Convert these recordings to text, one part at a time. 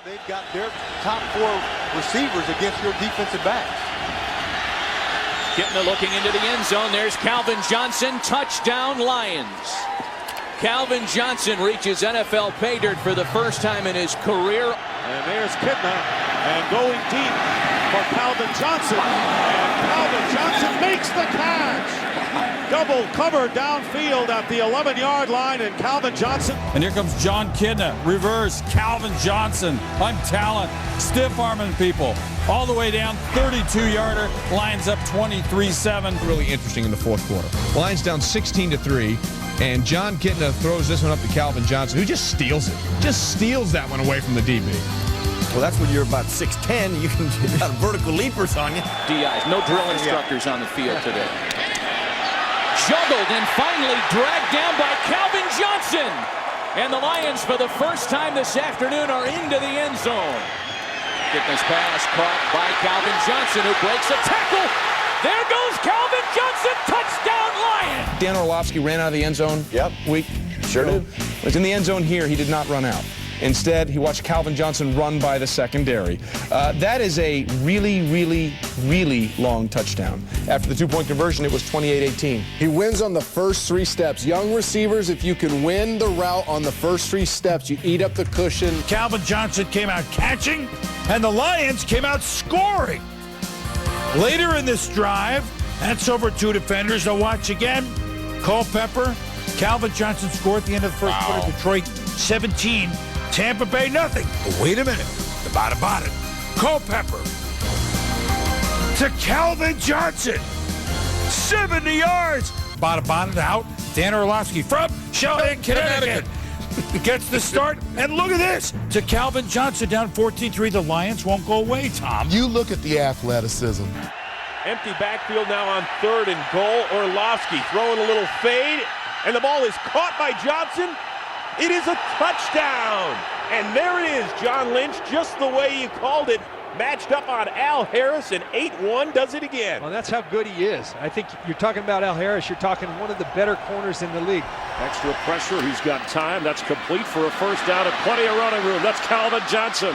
they've got their top 4 receivers against your defensive backs. Kitna looking into the end zone. There's Calvin Johnson. Touchdown, Lions. Calvin Johnson reaches NFL pay dirt for the first time in his career. And there's Kitna, and going deep for Calvin Johnson. And Calvin Johnson makes the catch. Double cover downfield at the 11-yard line, and Calvin Johnson. And here comes John Kitna, reverse, Calvin Johnson. I'm talent, stiff arming people. All the way down, 32-yarder, Lions up 23-7. Really interesting in the fourth quarter. Lions down 16-3, and John Kitna throws this one up to Calvin Johnson, who just steals it. Just steals that one away from the DB. Well, that's when you're about 6'10", you got vertical leapers on you. DIs, no drill instructors on the field today. Juggled and finally dragged down by Calvin Johnson. And the Lions, for the first time this afternoon, are into the end zone. Kitna's pass caught by Calvin Johnson, who breaks a tackle. There goes Calvin Johnson, touchdown Lions! Dan Orlovsky ran out of the end zone. Yep. Sure did. Was in the end zone here, he did not run out. Instead, he watched Calvin Johnson run by the secondary. That is a really, really, really long touchdown. After the two-point conversion, it was 28-18. He wins on the first 3 steps. Young receivers, if you can win the route on the first 3 steps, you eat up the cushion. Calvin Johnson came out catching, and the Lions came out scoring. Later in this drive, that's over 2 defenders. Now watch again. Culpepper, Calvin Johnson scored at the end of the first quarter. Detroit 17. Tampa Bay nothing. But wait a minute. About it. Culpepper to Calvin Johnson. 70 yards. About it out. Dan Orlovsky from Sheldon, Connecticut. Gets the start. And look at this. To Calvin Johnson down 14-3. The Lions won't go away, Tom. You look at the athleticism. Empty backfield now on 3rd and goal. Orlovsky throwing a little fade. And the ball is caught by Johnson. It is a touchdown. And there it is, John Lynch, just the way you called it. Matched up on Al Harris, and 8-1 does it again. Well, that's how good he is. I think you're talking about Al Harris. You're talking one of the better corners in the league. Extra pressure. He's got time. That's complete for a first down and plenty of running room. That's Calvin Johnson.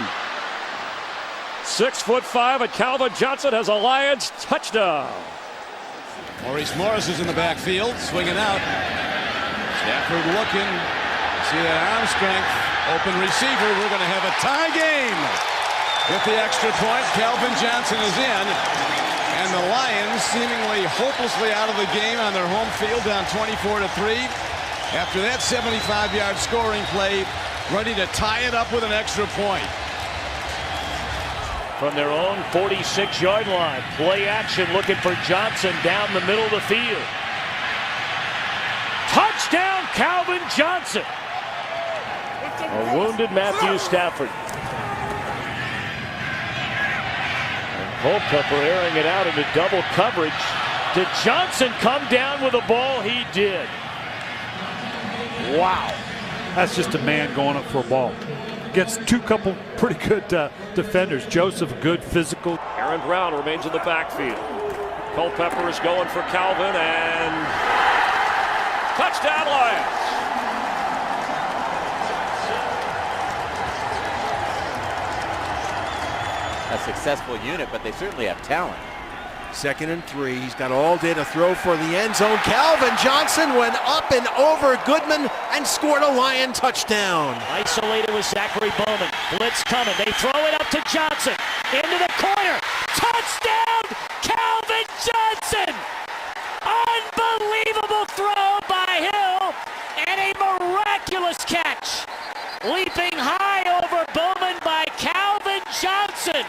6'5", and Calvin Johnson has a Lions touchdown. Maurice Morris is in the backfield, swinging out. Stafford looking. See that arm strength. Open receiver. We're going to have a tie game. With the extra point, Calvin Johnson is in. And the Lions seemingly hopelessly out of the game on their home field, down 24-3. After that 75-yard scoring play, ready to tie it up with an extra point. From their own 46-yard line, play action looking for Johnson down the middle of the field. Touchdown, Calvin Johnson. A wounded Matthew Stafford. And Culpepper airing it out into double coverage. Did Johnson come down with the ball? He did. Wow. That's just a man going up for a ball. Against couple pretty good defenders. Joseph, good physical. Aaron Brown remains in the backfield. Culpepper is going for Calvin, and touchdown Lions. A successful unit, but they certainly have talent. 2nd and 3. He's got all day to throw for the end zone. Calvin Johnson went up and over Goodman and scored a Lion touchdown. Isolated with Zachary Bowman. Blitz coming. They throw it up to Johnson. Into the corner. Touchdown, Calvin Johnson. Unbelievable throw by Hill and a miraculous catch. Leaping high over Bowman by Calvin Johnson.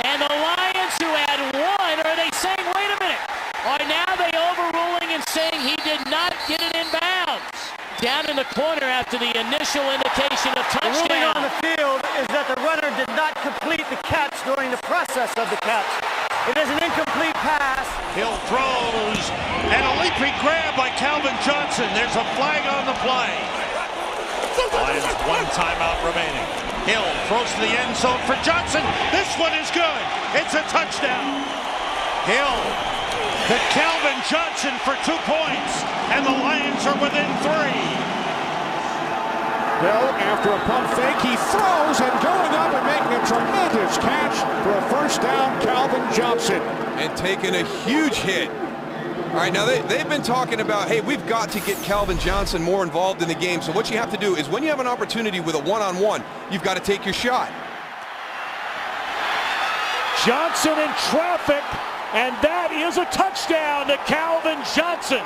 And the Lions, who had won, are they saying, wait a minute, are now they overruling and saying he did not get it in bounds? Down in the corner after the initial indication of touchdown. The ruling on the field is that the runner did not complete the catch during the process of the catch. It is an incomplete pass. Hill throws, and a leaping grab by Calvin Johnson. There's a flag on the play. Lions 1 timeout remaining. Hill throws to the end zone for Johnson. This one is good. It's a touchdown. Hill to Calvin Johnson for 2 points, and the Lions are within 3. Hill, after a pump fake, he throws, and going up and making first catch for a first down, Calvin Johnson. And taking a huge hit. All right, now they've been talking about, hey, we've got to get Calvin Johnson more involved in the game. So what you have to do is when you have an opportunity with a one-on-one, you've got to take your shot. Johnson in traffic, and that is a touchdown to Calvin Johnson.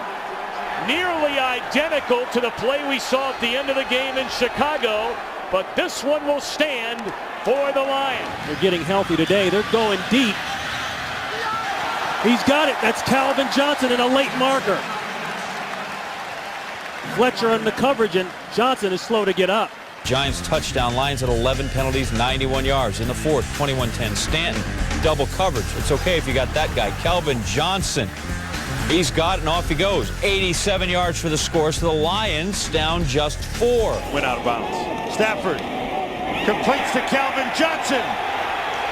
Nearly identical to the play we saw at the end of the game in Chicago, but this one will stand for the Lions. They're getting healthy today. They're going deep. He's got it. That's Calvin Johnson in a late marker. Fletcher on the coverage, and Johnson is slow to get up. Giants touchdown. Lions at 11 penalties, 91 yards. In the fourth, 21-10. Stanton, double coverage. It's okay if you got that guy. Calvin Johnson, he's got it, and off he goes. 87 yards for the score, so the Lions down just 4. Went out of bounds. Stafford completes to Calvin Johnson.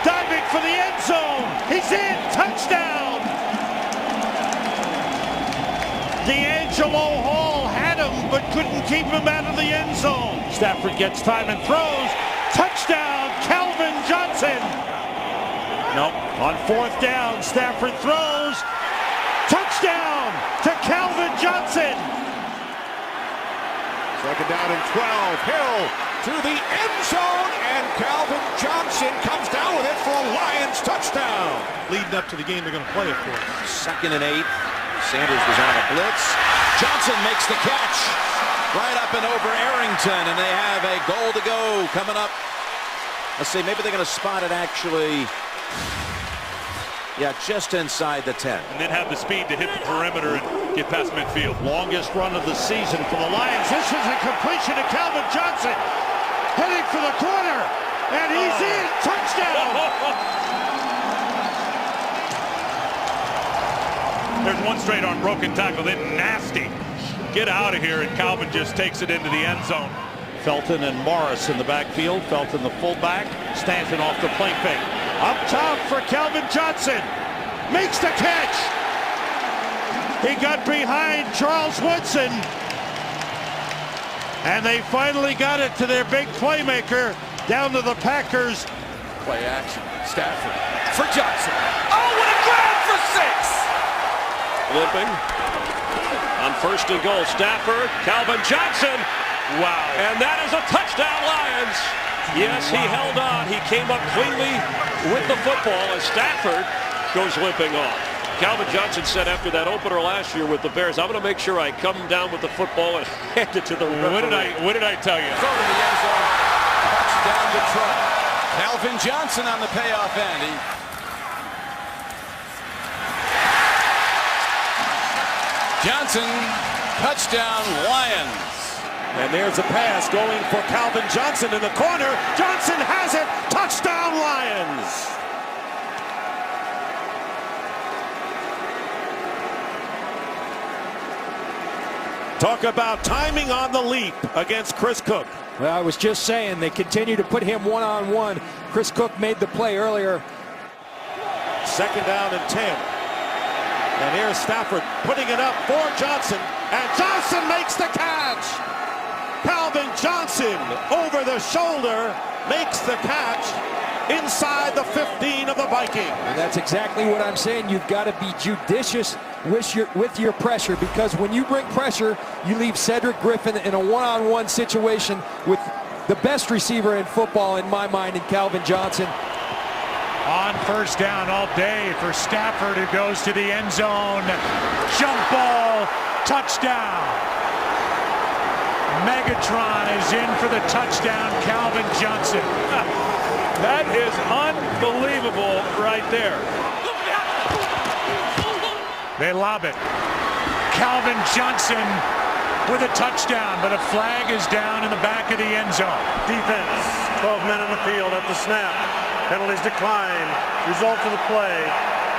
Diving for the end zone. He's in. Touchdown. D'Angelo Hall had him, but couldn't keep him out of the end zone. Stafford gets time and throws. Touchdown, Calvin Johnson. Nope. On fourth down, Stafford throws. Touchdown to Calvin Johnson. Second down and 12. Hill to the end zone, and Calvin Johnson comes down with it for a Lions touchdown. Leading up to the game they're going to play, of course. 2nd and 8. Sanders was on a blitz. Johnson makes the catch right up and over Arrington, and they have a goal to go coming up. Let's see, maybe they're going to spot it actually. Yeah, just inside the 10. And then have the speed to hit the perimeter and get past midfield. Longest run of the season for the Lions. This is a completion to Calvin Johnson. Heading for the corner, and he's in. Touchdown. There's one straight arm broken tackle, then nasty. Get out of here, and Calvin just takes it into the end zone. Felton and Morris in the backfield. Felton the fullback. Stanton off the play fake. Up top for Calvin Johnson. Makes the catch. He got behind Charles Woodson. And they finally got it to their big playmaker down to the Packers. Play action. Stafford for Johnson. Oh, what a grab for 6! Limping on 1st and goal. Stafford, Calvin Johnson. Wow. And that is a touchdown, Lions. Yes, he held on. He came up cleanly with the football as Stafford goes limping off. Calvin Johnson said after that opener last year with the Bears, I'm going to make sure I come down with the football and hand it to the referee. What did I tell you? Throw to the end zone. Touchdown Detroit. Calvin Johnson on the payoff end. Johnson, touchdown Lions. And there's a pass going for Calvin Johnson in the corner. Johnson has it. Touchdown Lions. Talk about timing on the leap against Chris Cook. Well, I was just saying, they continue to put him one-on-one. Chris Cook made the play earlier. 2nd down and 10. And here's Stafford putting it up for Johnson. And Johnson makes the catch. Calvin Johnson over the shoulder makes the catch inside the 15 of the Viking. And that's exactly what I'm saying. You've got to be judicious with your pressure, because when you bring pressure, you leave Cedric Griffin in a one-on-one situation with the best receiver in football in my mind in Calvin Johnson. On 1st down all day for Stafford, who goes to the end zone. Jump ball, touchdown. Megatron is in for the touchdown, Calvin Johnson. That is unbelievable right there. They lob it. Calvin Johnson with a touchdown, but a flag is down in the back of the end zone. Defense, 12 men on the field at the snap. Penalties decline. Result of the play,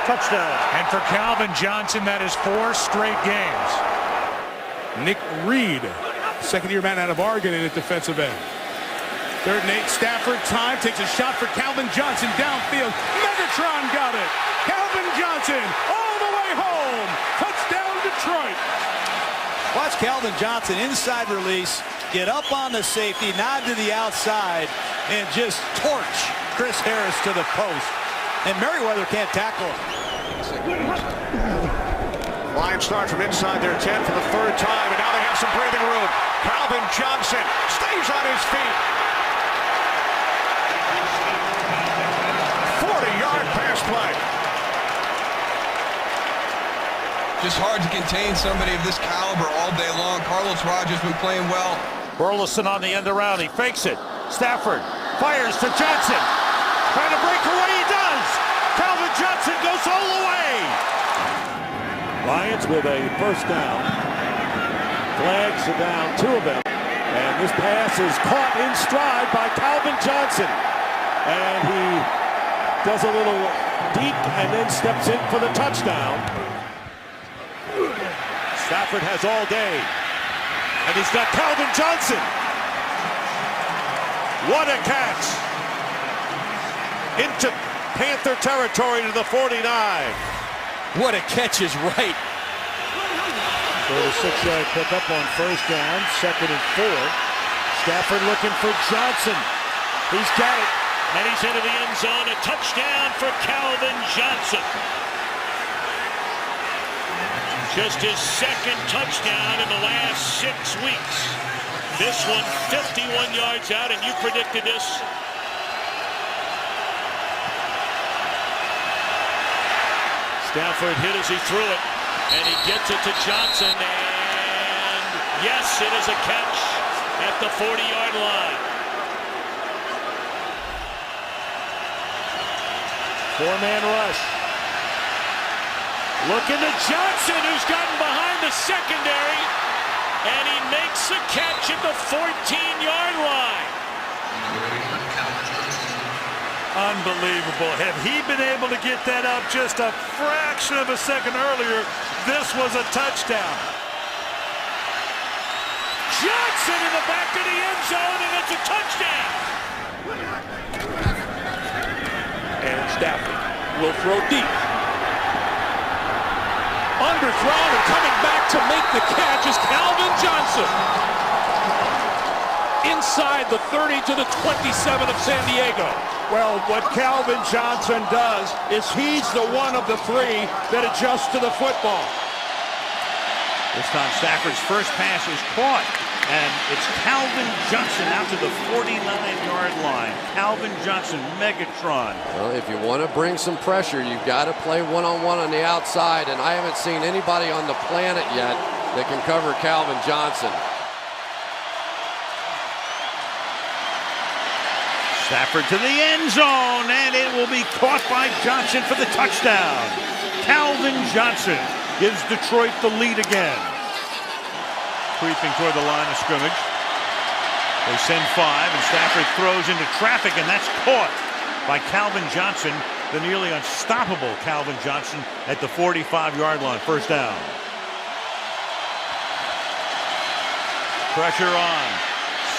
touchdown. And for Calvin Johnson, that is 4 straight games. Nick Reed, second-year man out of Oregon in at defensive end. 3rd and 8, Stafford, time, takes a shot for Calvin Johnson downfield. Megatron got it. Calvin Johnson all the way home. Touchdown Detroit. Watch Calvin Johnson inside release, get up on the safety, nod to the outside, and just torch Chris Harris to the post. And Merriweather can't tackle. Lions start from inside their 10 for the third time, and now they have some breathing room. Calvin Johnson stays on his feet. 40-yard pass play. Just hard to contain somebody of this caliber all day long. Carlos Rogers been playing well. Burleson on the end around. He fakes it. Stafford fires to Johnson. Trying to break away. He does. Calvin Johnson goes all the way. Lions with a first down. Flags are down, 2 of them. And this pass is caught in stride by Calvin Johnson. And he does a little deep and then steps in for the touchdown. Stafford has all day. And he's got Calvin Johnson. What a catch. Into Panther territory to the 49. What a catch is right. So the 6-yard pickup on first down, 2nd and 4. Stafford looking for Johnson. He's got it. And he's into the end zone. A touchdown for Calvin Johnson. Just his 2nd touchdown in the last 6 weeks. This one 51 yards out, and you predicted this. Stafford hit as he threw it, and he gets it to Johnson, and yes, it is a catch at the 40-yard line. 4-man rush. Looking to Johnson, who's gotten behind the secondary, and he makes a catch at the 14-yard line. Unbelievable. Had he been able to get that up just a fraction of a second earlier, this was a touchdown. Johnson in the back of the end zone, and it's a touchdown. And Stafford will throw deep. Underthrown, and coming back to make the catch is Calvin Johnson. Inside the 30 to the 27 of San Diego. Well, what Calvin Johnson does is he's the one of the 3 that adjusts to the football. This time Stafford's first pass is caught, and it's Calvin Johnson out to the 49-yard line. Calvin Johnson, Megatron. Well, if you want to bring some pressure, you've got to play one-on-one on the outside, and I haven't seen anybody on the planet yet that can cover Calvin Johnson. Stafford to the end zone, and it will be caught by Johnson for the touchdown. Calvin Johnson gives Detroit the lead again. Creeping toward the line of scrimmage. They send 5, and Stafford throws into traffic, and that's caught by Calvin Johnson, the nearly unstoppable Calvin Johnson at the 45-yard line. First down. Pressure on.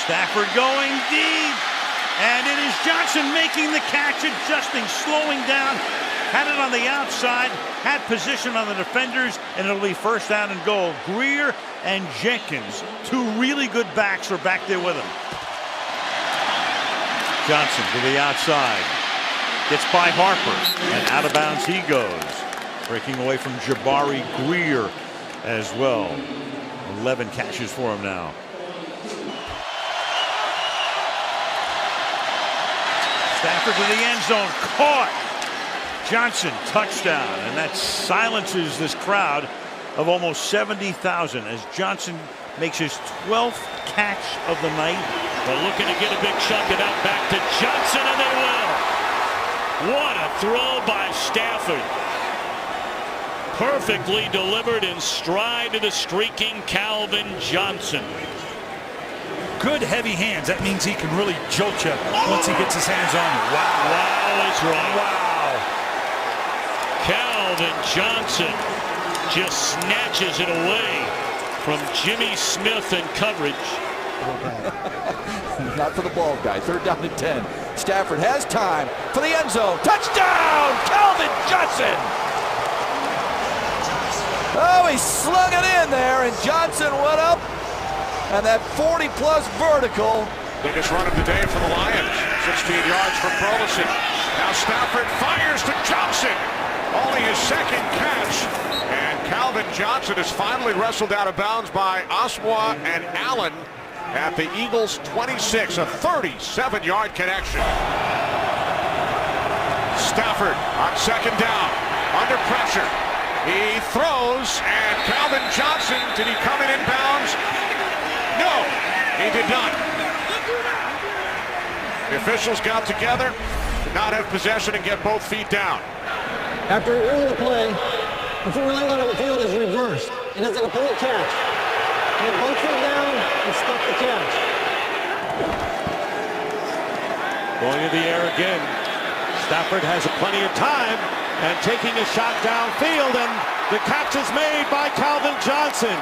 Stafford going deep. And it is Johnson making the catch, adjusting, slowing down. Had it on the outside, had position on the defenders, and it'll be first down and goal. Greer and Jenkins, 2 really good backs, are back there with him. Johnson to the outside. Gets by Harper, and out of bounds he goes. Breaking away from Jabari Greer as well. 11 catches for him now. Stafford to the end zone, caught. Johnson, touchdown, and that silences this crowd of almost 70,000 as Johnson makes his 12th catch of the night. They're looking to get a big chunk of that back to Johnson, and they will. What a throw by Stafford. Perfectly delivered in stride to the streaking Calvin Johnson. Good heavy hands. That means he can really jolt you once he gets his hands on you. Wow. Wow is right. Wow. Calvin Johnson just snatches it away from Jimmy Smith in coverage. Not for the ball guy. 3rd down and 10. Stafford has time for the end zone. Touchdown, Calvin Johnson. Oh, he slung it in there, and Johnson went up. And that 40-plus vertical. Biggest run of the day for the Lions. 16 yards for Burleson. Now Stafford fires to Johnson. Only his second catch. And Calvin Johnson is finally wrestled out of bounds by Oswa and Allen at the Eagles' 26, a 37-yard connection. Stafford on second down, under pressure. He throws, and Calvin Johnson, did he come in bounds? No, he did not. The officials got together, did not have possession, and get both feet down. After reviewing the play, the ruling on the field is reversed, and it's a complete catch. Get both feet down and stop the catch. Going in the air again. Stafford has plenty of time and taking a shot downfield, and the catch is made by Calvin Johnson.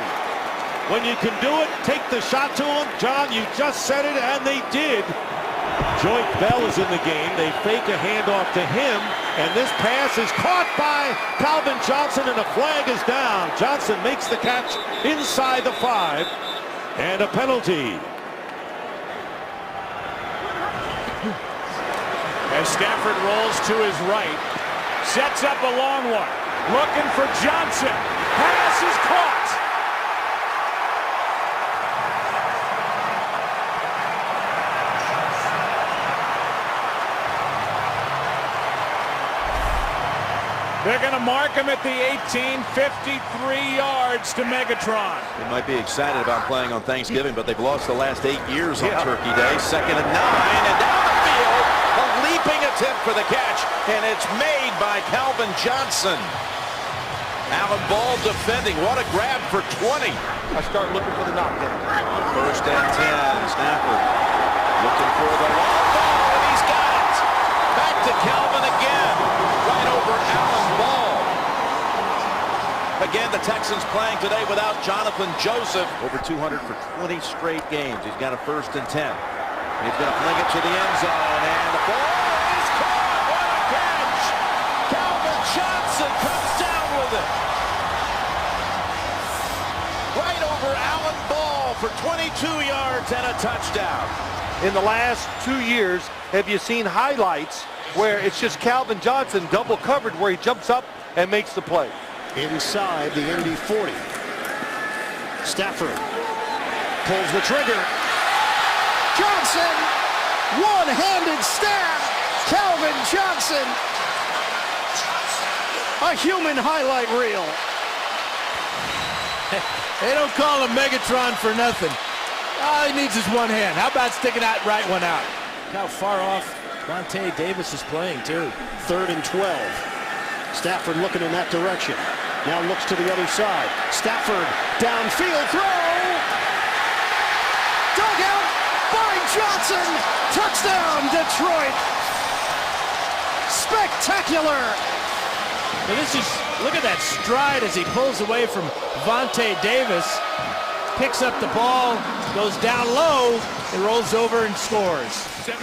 When you can do it, take the shot to him. John, you just said it, and they did. Joint Bell is in the game. They fake a handoff to him, and this pass is caught by Calvin Johnson, and a flag is down. Johnson makes the catch inside the 5, and a penalty. As Stafford rolls to his right, sets up a long one, looking for Johnson. Pass is caught. They're going to mark him at the 18, 53 yards to Megatron. They might be excited about playing on Thanksgiving, but they've lost the last 8 years on Turkey Day. 2nd and 9, and down the field, a leaping attempt for the catch, and it's made by Calvin Johnson. Alan Ball defending. What a grab for 20. I start looking for the knockdown. 1st and 10. Stafford looking for the long ball, and he's got it. Back to Calvin again. Right over Alan Ball. Again, the Texans playing today without Jonathan Joseph. Over 200 for 20 straight games. He's got a 1st and 10. He's going to fling it to the end zone, and the ball is caught. What a catch! Calvin Johnson comes down with it. Right over Alan Ball for 22 yards and a touchdown. In the last 2 years, have you seen highlights where it's just Calvin Johnson double covered where he jumps up and makes the play? Inside the Indy 40. Stafford pulls the trigger. Johnson, one-handed stab. Calvin Johnson, a human highlight reel. They don't call him Megatron for nothing. All he needs is one hand. How about sticking that right one out? Look how far off Vontae Davis is playing, too. 3rd and 12. Stafford looking in that direction. Now looks to the other side. Stafford, downfield throw. Dug out by Johnson. Touchdown, Detroit. Spectacular. Now this is, look at that stride as he pulls away from Vontae Davis. Picks up the ball, goes down low, and rolls over and scores. 7%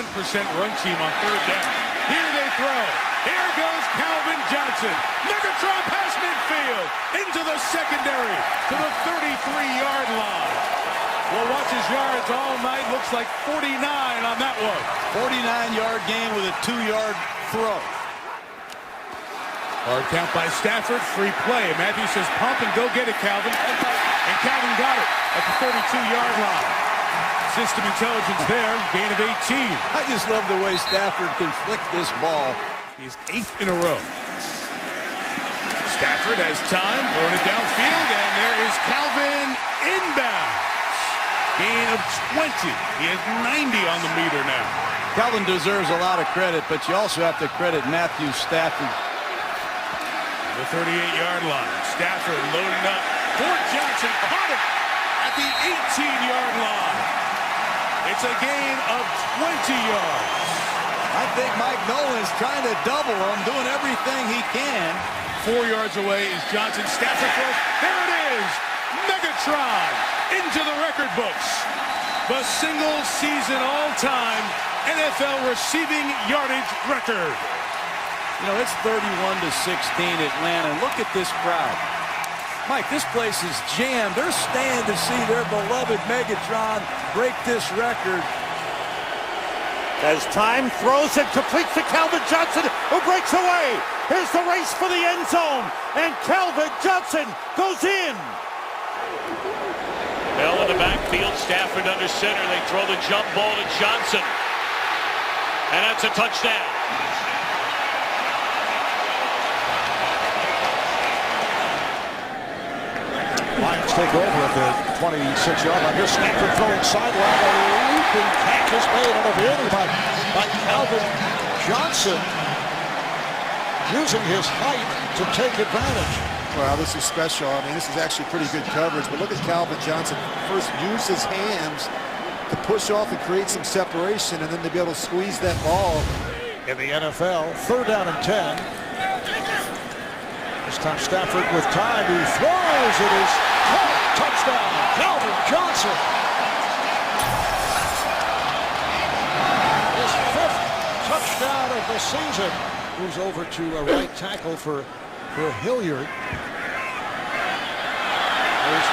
run team on 3rd down. Here they throw. Here goes Calvin Johnson. Megatron past midfield. Into the secondary. To the 33-yard line. We'll watch his yards all night. Looks like 49 on that one. 49-yard gain with a 2-yard throw. Hard count by Stafford. Free play. Matthews says pump and go get it, Calvin. And Calvin got it at the 32-yard line. System intelligence there. Gain of 18. I just love the way Stafford can flick this ball. He's 8th in a row. Stafford has time. Throwing it downfield. And there is Calvin inbound. Gain of 20. He has 90 on the meter now. Calvin deserves a lot of credit, but you also have to credit Matthew Stafford. The 38-yard line. Stafford loading up. Fort Johnson caught it at the 18-yard line. It's a gain of 20 yards. I think Mike Nolan's trying to double him, doing everything he can. 4 yards away is Johnson. Stafford throws. There it is. Megatron into the record books. The single season all-time NFL receiving yardage record. You know, it's 31-16 Atlanta. Look at this crowd. Mike, this place is jammed. They're staying to see their beloved Megatron break this record. As time throws it, completes to Calvin Johnson, who breaks away. Here's the race for the end zone, and Calvin Johnson goes in. Bell in the backfield, Stafford under center. They throw the jump ball to Johnson, and that's a touchdown. Lions take over at the 26-yard line. Here's Stafford throwing sideline. A leaping catch is made on a beauty by Calvin Johnson, using his height to take advantage. Well, this is special. I mean, this is actually pretty good coverage. But look at Calvin Johnson. First, use his hands to push off and create some separation, and then to be able to squeeze that ball. In the NFL, 3rd down and 10. This time Stafford with time. He throws. It is caught. Touchdown, Calvin Johnson. His 5th touchdown of the season. Moves over to a right tackle for Hilliard. There's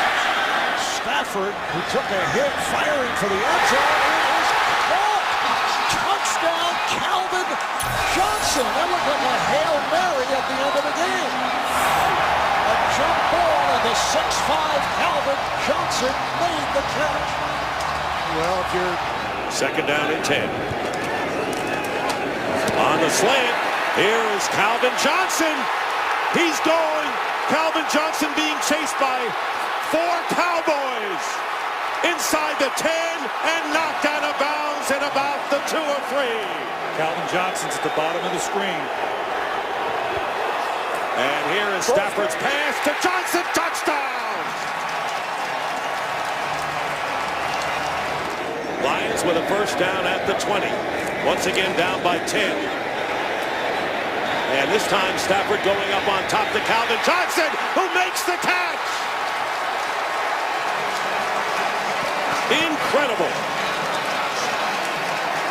Stafford, who took a hit, firing for the end zone. It is caught. Touchdown, Calvin Johnson. That looked like a Hail Mary at the end of the game. A jump ball, and the 6'5" Calvin Johnson made the catch. Well, if you're... 2nd down and 10. On the slant, here is Calvin Johnson. He's going. Calvin Johnson being chased by 4 Cowboys. Inside the 10 and knocked out of bounds at about the 2 or 3. Calvin Johnson's at the bottom of the screen. And here is Stafford's pass to Johnson. Touchdown! Lions with a 1st down at the 20. Once again down by 10. And this time Stafford going up on top to Calvin Johnson, who makes the catch. Incredible.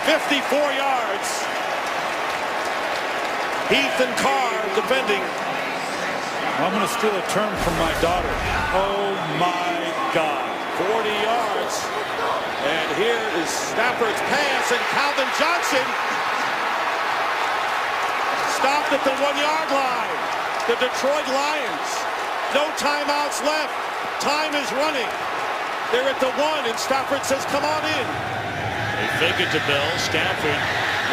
54 yards. Heath and Carr defending. I'm going to steal a term from my daughter. Oh my God. 40 yards. And here is Stafford's pass, and Calvin Johnson stopped at the 1-yard line. The Detroit Lions. No timeouts left. Time is running. They're at the 1, and Stafford says, come on in. They fake it to Bell. Stafford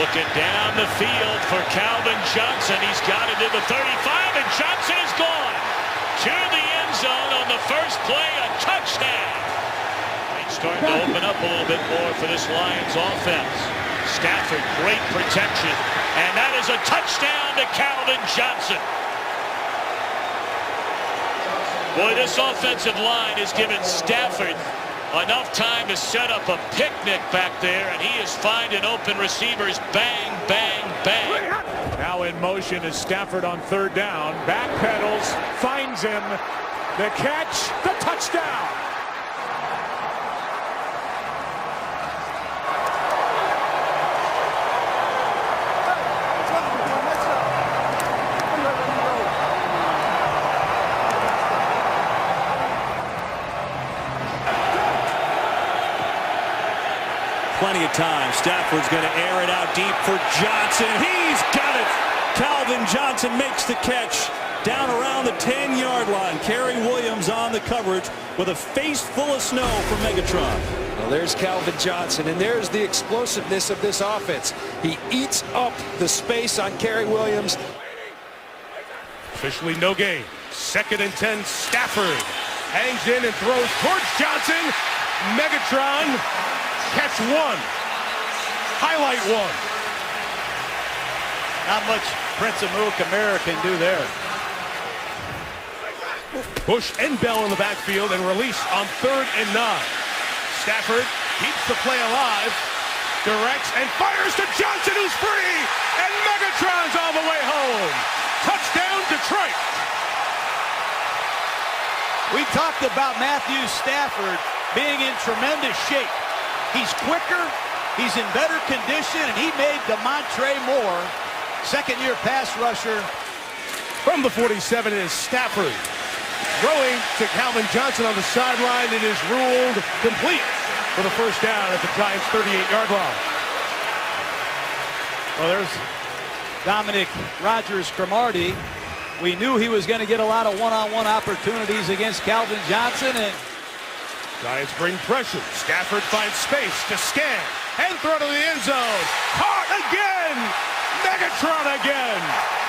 looking down the field for Calvin Johnson. He's got it to the 35, and Johnson is gone. To the end zone on the first play, a touchdown. It's starting to open up a little bit more for this Lions offense. Stafford, great protection, and that is a touchdown to Calvin Johnson. Boy, this offensive line has given Stafford enough time to set up a picnic back there, and he is finding open receivers. Bang, bang, bang. Now in motion is Stafford on 3rd down. Backpedals, finds him. The catch, the touchdown. Plenty of time. Stafford's going to air it out deep for Johnson. He's got it. Calvin Johnson makes the catch down around the 10-yard line. Kerry Williams on the coverage with a face full of snow for Megatron. Well, there's Calvin Johnson, and there's the explosiveness of this offense. He eats up the space on Kerry Williams. Officially no gain. 2nd and 10. Stafford hangs in and throws towards Johnson. Megatron. Catch 1. Highlight 1. Not much Prince Amukamara can do there. Bush and Bell in the backfield, and release on 3rd and 9. Stafford keeps the play alive, directs and fires to Johnson, who's free, and Megatron's all the way home. Touchdown, Detroit. We talked about Matthew Stafford being in tremendous shape. He's quicker, he's in better condition, and he made DeMontre Moore, 2nd-year pass rusher. From the 47 is Stafford. Throwing to Calvin Johnson on the sideline. It is ruled complete for the 1st down at the Giants' 38-yard line. Well, there's Dominic Rogers-Cromartie. We knew he was going to get a lot of one-on-one opportunities against Calvin Johnson. And Giants bring pressure. Stafford finds space to scan and throw to the end zone. Caught again! Megatron again!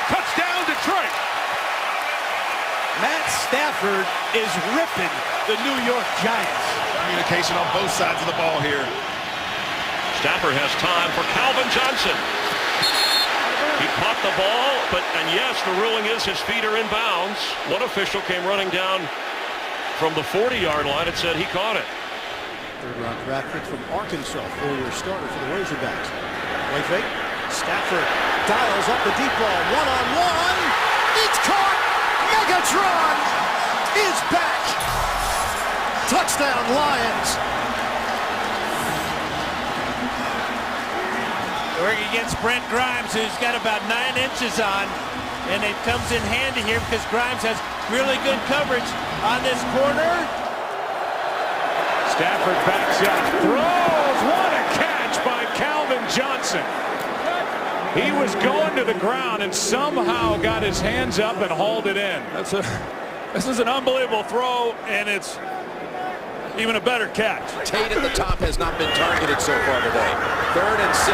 Touchdown, Detroit! Matt Stafford is ripping the New York Giants. Communication on both sides of the ball here. Stafford has time for Calvin Johnson. He caught the ball, and yes, the ruling is his feet are in bounds. One official came running down from the 40-yard line and said he caught it. Third-round draft pick from Arkansas, 4-year starter for the Razorbacks. Play fake. Stafford dials up the deep ball. One-on-one. It's caught. Megatron is back. Touchdown, Lions. Working against Brent Grimes, who's got about 9 inches on, and it comes in handy here because Grimes has really good coverage on this corner. Stafford backs up, throws. What a catch by Calvin Johnson. He was going to the ground and somehow got his hands up and hauled it in. This is an unbelievable throw, and it's even a better catch. Tate at the top has not been targeted so far today. 3rd and 6.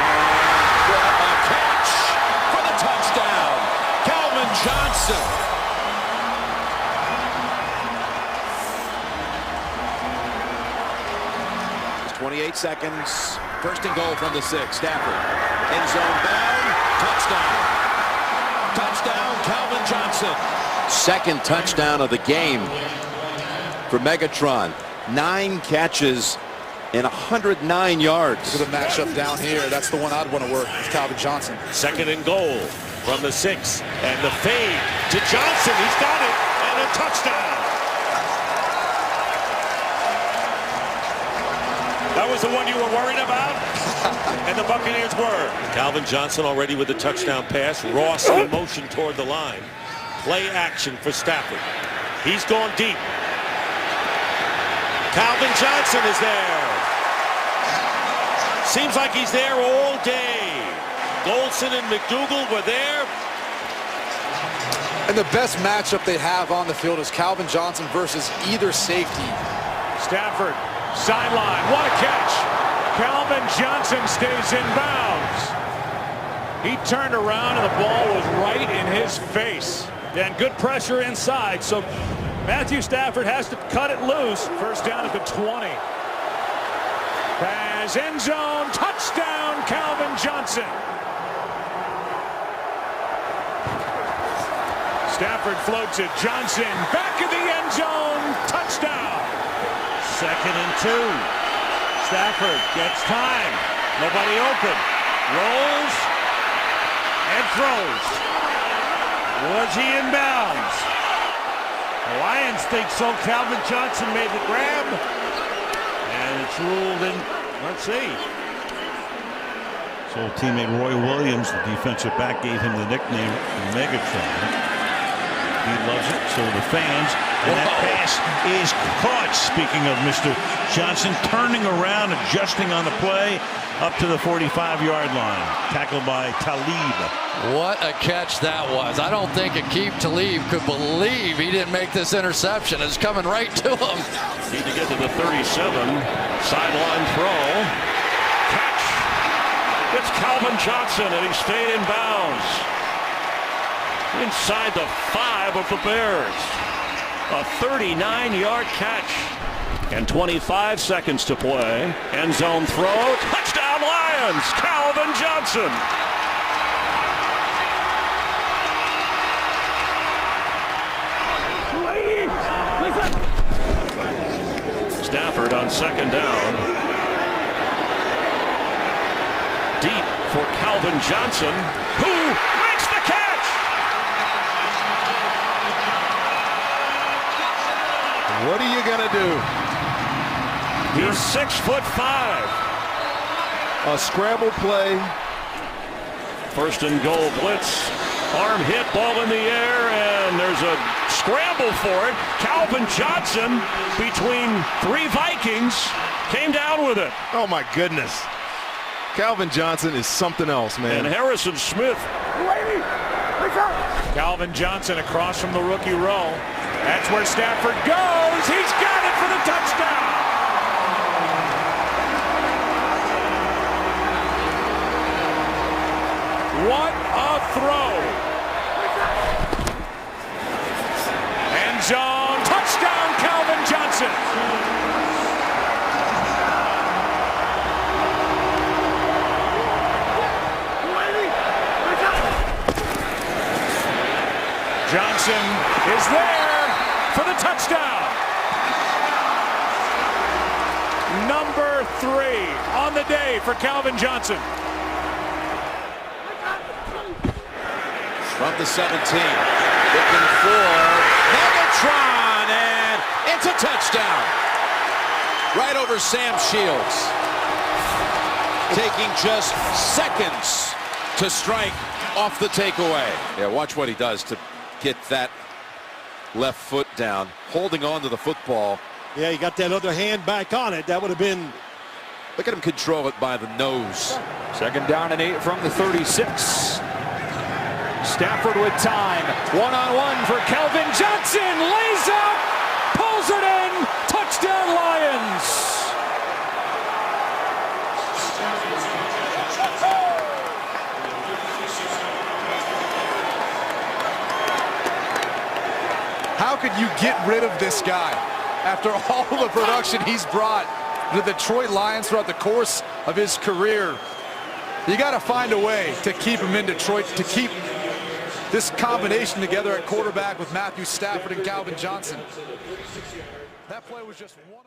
And a catch for the touchdown. Calvin Johnson. 28 seconds. 1st and goal from the 6. Stafford. End zone bound. Touchdown. Touchdown, Calvin Johnson. 2nd touchdown of the game for Megatron. 9 catches and 109 yards. Look at the matchup down here. That's the one I'd want to work with Calvin Johnson. 2nd and goal from the 6. And the fade to Johnson. He's got it. And a touchdown. That was the one you were worried about? And the Buccaneers were. Calvin Johnson already with the touchdown pass. Ross in motion toward the line. Play action for Stafford. He's gone deep. Calvin Johnson is there. Seems like he's there all day. Golson and McDougal were there. And the best matchup they have on the field is Calvin Johnson versus either safety. Stafford, sideline, what a catch. Calvin Johnson stays in bounds. He turned around and the ball was right in his face. And good pressure inside, so Matthew Stafford has to cut it loose. 1st down at the 20. Pass, end zone, touchdown, Calvin Johnson. Stafford floats it. Johnson back in the end zone, touchdown. 2nd and 2. Stafford gets time. Nobody open. Rolls and throws. Was he in bounds? The Lions think so. Calvin Johnson made the grab. And it's ruled in. Let's see. So teammate Roy Williams, the defensive back, gave him the nickname Megatron. He loves it, so the fans. And that pass is caught. Speaking of Mr. Johnson, turning around, adjusting on the play, up to the 45-yard line. Tackled by Talib. What a catch that was. I don't think Aqib Talib could believe he didn't make this interception. It's coming right to him. Need to get to the 37. Sideline throw. Catch. It's Calvin Johnson, and he stayed in bounds. Inside the 5 of the Bears. A 39-yard catch. And 25 seconds to play. End zone throw. Touchdown Lions! Calvin Johnson. Stafford on 2nd down. Deep for Calvin Johnson, who makes the catch. What are you going to do? He's 6'5". A scramble play. 1st and goal blitz. Arm hit, ball in the air, and there's a scramble for it. Calvin Johnson, between 3 Vikings, came down with it. Oh, my goodness. Calvin Johnson is something else, man. And Harrison Smith. Calvin Johnson across from the rookie row. That's where Stafford goes. He's got it for the touchdown. What a throw. End zone. Touchdown, Calvin Johnson. Johnson is there for the touchdown. Number 3 on the day for Calvin Johnson. From the 17, looking for Megatron, and it's a touchdown. Right over Sam Shields. Taking just seconds to strike off the takeaway. Yeah, watch what he does to get that left foot down, holding on to the football. Yeah, he got that other hand back on it. That would have been... Look at him control it by the nose. 2nd down and 8 from the 36. Stafford with time. 1-on-1 for Calvin Johnson. Lays out. Pulls it in. Touchdown Lions. How could you get rid of this guy after all the production he's brought to the Detroit Lions throughout the course of his career? You got to find a way to keep him in Detroit, to keep this combination together at quarterback with Matthew Stafford and Calvin Johnson. That play was just one.